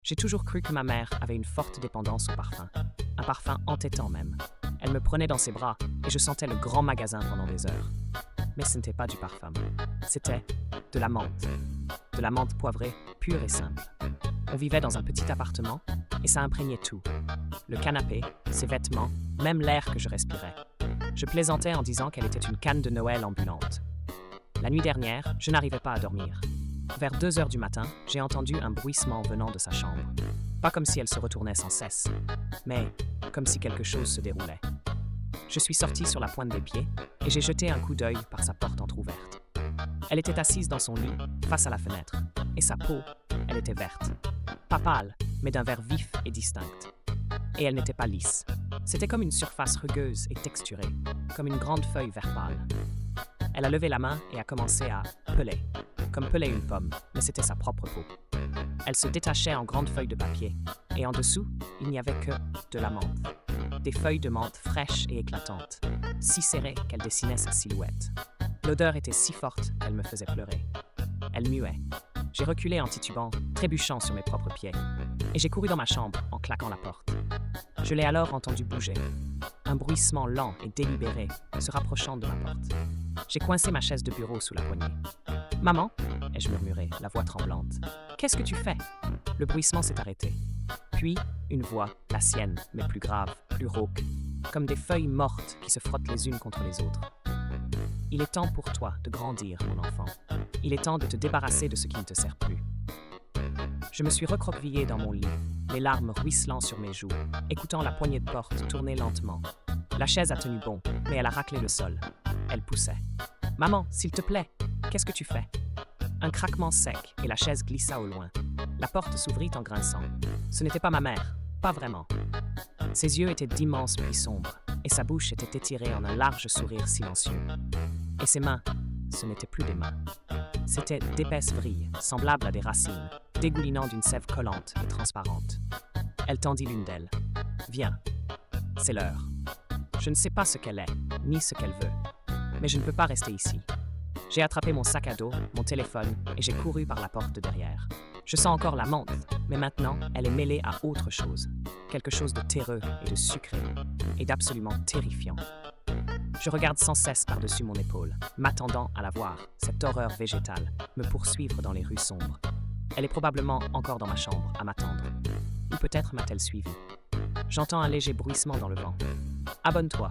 J'ai toujours cru que ma mère avait une forte dépendance au parfum, un parfum entêtant même. Elle me prenait dans ses bras et je sentais le grand magasin pendant des heures. Mais ce n'était pas du parfum, c'était de la menthe poivrée, pure et simple. On vivait dans un petit appartement et ça imprégnait tout. Le canapé, ses vêtements, même l'air que je respirais. Je plaisantais en disant qu'elle était une canne de Noël ambulante. La nuit dernière, je n'arrivais pas à dormir. Vers 2 heures du matin, j'ai entendu un bruissement venant de sa chambre. Pas comme si elle se retournait sans cesse, mais comme si quelque chose se déroulait. Je suis sorti sur la pointe des pieds et j'ai jeté un coup d'œil par sa porte entr'ouverte. Elle était assise dans son lit, face à la fenêtre, et sa peau, elle était verte. Pas pâle, mais d'un vert vif et distinct. Et elle n'était pas lisse. C'était comme une surface rugueuse et texturée, comme une grande feuille vert pâle. Elle a levé la main et a commencé à peler, comme peler une pomme, mais c'était sa propre peau. Elle se détachait en grandes feuilles de papier, et en dessous, il n'y avait que de la menthe. Des feuilles de menthe fraîches et éclatantes, si serrées qu'elles dessinaient sa silhouette. L'odeur était si forte qu'elle me faisait pleurer. Elle muait. J'ai reculé en titubant, trébuchant sur mes propres pieds, et j'ai couru dans ma chambre en claquant la porte. Je l'ai alors entendu bouger, un bruissement lent et délibéré se rapprochant de ma porte. J'ai coincé ma chaise de bureau sous la poignée. « Maman » ai-je murmuré, la voix tremblante. « Qu'est-ce que tu fais ?» Le bruissement s'est arrêté. Puis, une voix, la sienne, mais plus grave, plus rauque, comme des feuilles mortes qui se frottent les unes contre les autres. « Il est temps pour toi de grandir, mon enfant. Il est temps de te débarrasser de ce qui ne te sert plus. » Je me suis recroquevillé dans mon lit, les larmes ruisselant sur mes joues, écoutant la poignée de porte tourner lentement. La chaise a tenu bon, mais elle a raclé le sol. Elle poussait. « Maman, s'il te plaît, qu'est-ce que tu fais ?» Un craquement sec et la chaise glissa au loin. La porte s'ouvrit en grinçant. Ce n'était pas ma mère, pas vraiment. Ses yeux étaient d'immenses plis sombres, et sa bouche était étirée en un large sourire silencieux. Et ses mains, ce n'étaient plus des mains. C'étaient d'épaisses vrilles, semblables à des racines, dégoulinant d'une sève collante et transparente. Elle tendit l'une d'elles. « Viens, c'est l'heure. Je ne sais pas ce qu'elle est, ni ce qu'elle veut, mais je ne peux pas rester ici. » J'ai attrapé mon sac à dos, mon téléphone, et j'ai couru par la porte de derrière. Je sens encore la menthe, mais maintenant, elle est mêlée à autre chose. Quelque chose de terreux et de sucré, et d'absolument terrifiant. Je regarde sans cesse par-dessus mon épaule, m'attendant à la voir, cette horreur végétale, me poursuivre dans les rues sombres. Elle est probablement encore dans ma chambre, à m'attendre. Ou peut-être m'a-t-elle suivi. J'entends un léger bruissement dans le vent. Abonne-toi.